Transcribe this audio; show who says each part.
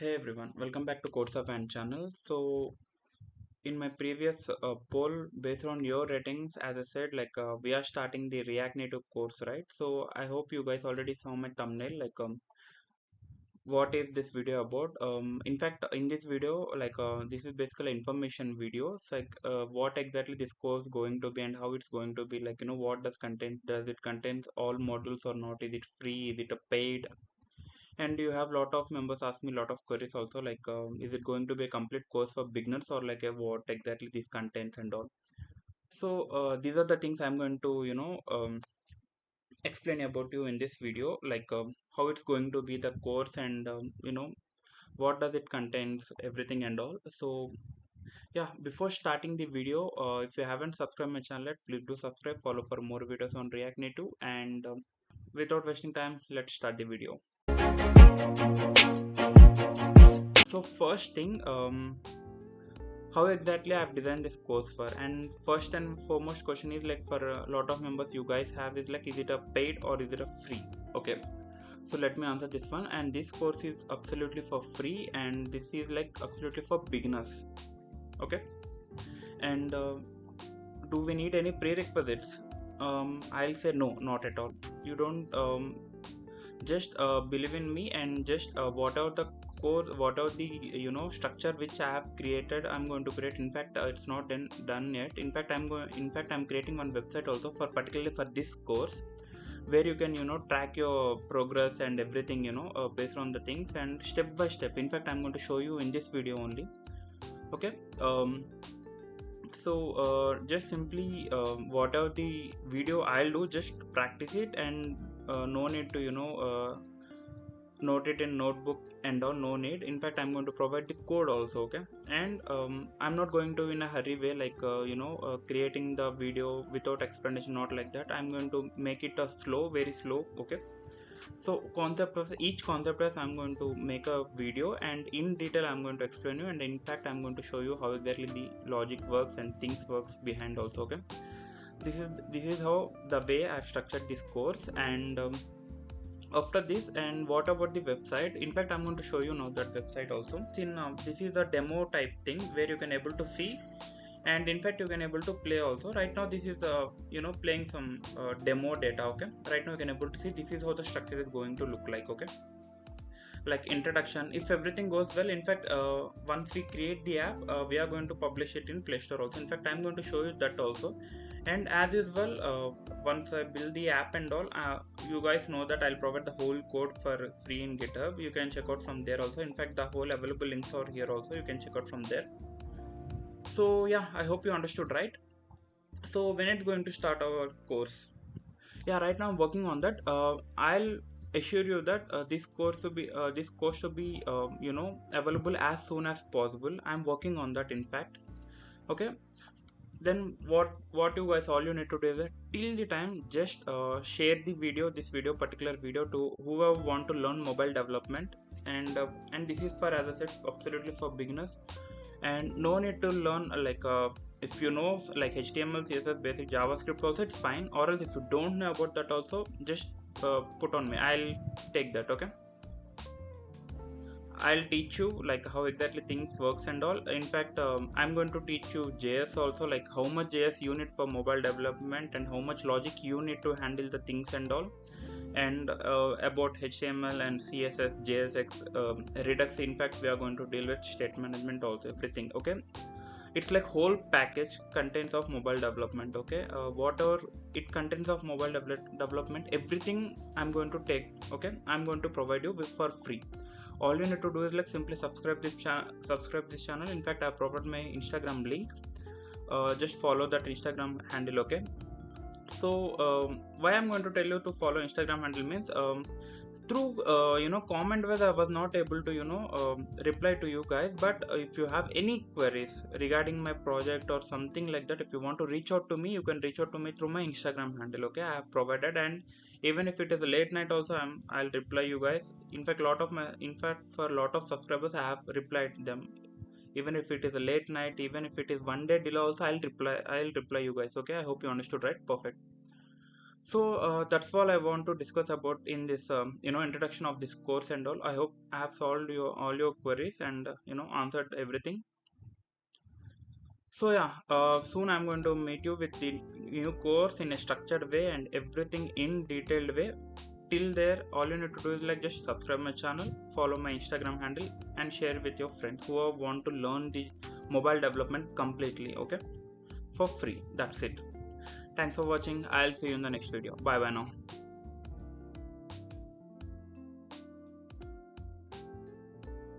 Speaker 1: Hey everyone, welcome back to Codes of Ayaan channel. So in my previous poll, based on your ratings, as I said, we are starting the React Native course, right? So I hope you guys already saw my thumbnail. What is this video about? In fact, in this video, this is basically information video. So what exactly this course going to be and how it's going to be. What does content? Does it contains all modules or not? Is it free? Is it a paid? And you have lot of members ask me lot of queries also is it going to be a complete course for beginners or like a what exactly these contents and all. So these are the things I'm going to explain about you in this video, how it's going to be the course and what does it contains everything and all. So yeah, before starting the video, if you haven't subscribed my channel yet, please do subscribe, follow for more videos on React Native, and without wasting time, let's start the video. So first thing, how exactly I've designed this course for, and first and foremost question is like for a lot of members you guys have is like, is it a paid or is it a free? Okay, so let me answer this one. And this course is absolutely for free, and this is like absolutely for beginners. Okay, and do we need any prerequisites? I'll say no, not at all. You don't just believe in me, and just whatever the core, whatever the structure which I have created, I'm going to create. In fact, it's not done yet. In fact, I'm creating one website also for particularly for this course, where you can track your progress and everything, based on the things and step by step. In fact, I'm going to show you in this video only. Okay, so just simply whatever the video I'll do, just practice it, and no need to note it in notebook and all, no need. In fact, I'm going to provide the code also. Okay, and I'm not going to in a hurry way, creating the video without explanation, not like that. I'm going to make it a slow, very slow. Okay, so concept of each concept is I'm going to make a video, and in detail I'm going to explain you, and in fact I'm going to show you how exactly the logic works and things works behind also. Okay, this is how the way I've structured this course. And after this, and what about the website? In fact, I'm going to show you now that website also. This is a demo type thing where you can able to see, and in fact you can able to play also. Right now this is playing some demo data. Okay, right now you can able to see this is how the structure is going to look like. Okay, like introduction, if everything goes well, in fact once we create the app, we are going to publish it in Play Store also. In fact, I'm going to show you that also. And as usual, once I build the app and all, you guys know that I'll provide the whole code for free in GitHub. You can check out from there also. In fact, the whole available links are here also, you can check out from there. So yeah, I hope you understood, right? So when it's going to start our course? Yeah, right now I'm working on that. I'll assure you that this course to be available as soon as possible. I'm working on that, in fact. Okay, then what you guys, all you need to do is that till the time, just share the video, this video, particular video, to whoever want to learn mobile development. And this is for, as I said, absolutely for beginners. And no need to learn if you know like HTML, CSS, basic JavaScript also, it's fine. Or else if you don't know about that also, just put on me, I'll take that. Okay, I'll teach you like how exactly things works and all. In fact, I'm going to teach you JS also, like how much JS you need for mobile development and how much logic you need to handle the things and all. And about HTML and CSS, JSX, Redux. In fact, we are going to deal with state management also, everything. Okay, it's like whole package contents of mobile development. Okay, whatever it contains of mobile development, everything I'm going to take. Okay, I'm going to provide you with for free. All you need to do is like simply subscribe this channel. In fact, I provided my Instagram link. Just follow that Instagram handle. Okay, so why I'm going to tell you to follow Instagram handle means, through comment wise I was not able to reply to you guys. But if you have any queries regarding my project or something like that, if you want to reach out to me, you can reach out to me through my Instagram handle. Okay, I have provided. And even if it is a late night also, I'll reply you guys. In fact, for a lot of subscribers I have replied them. Even if it is a late night, even if it is one day delay also, I'll reply you guys. Okay, I hope you understood, right? Perfect. So that's all I want to discuss about in this introduction of this course and all. I hope I have solved all your queries and answered everything. So yeah, soon I'm going to meet you with the new course in a structured way and everything in detailed way. Till there, all you need to do is like just subscribe my channel, follow my Instagram handle, and share with your friends who want to learn the mobile development completely, okay, for free. That's it. Thanks for watching. I'll see you in the next video. Bye bye now.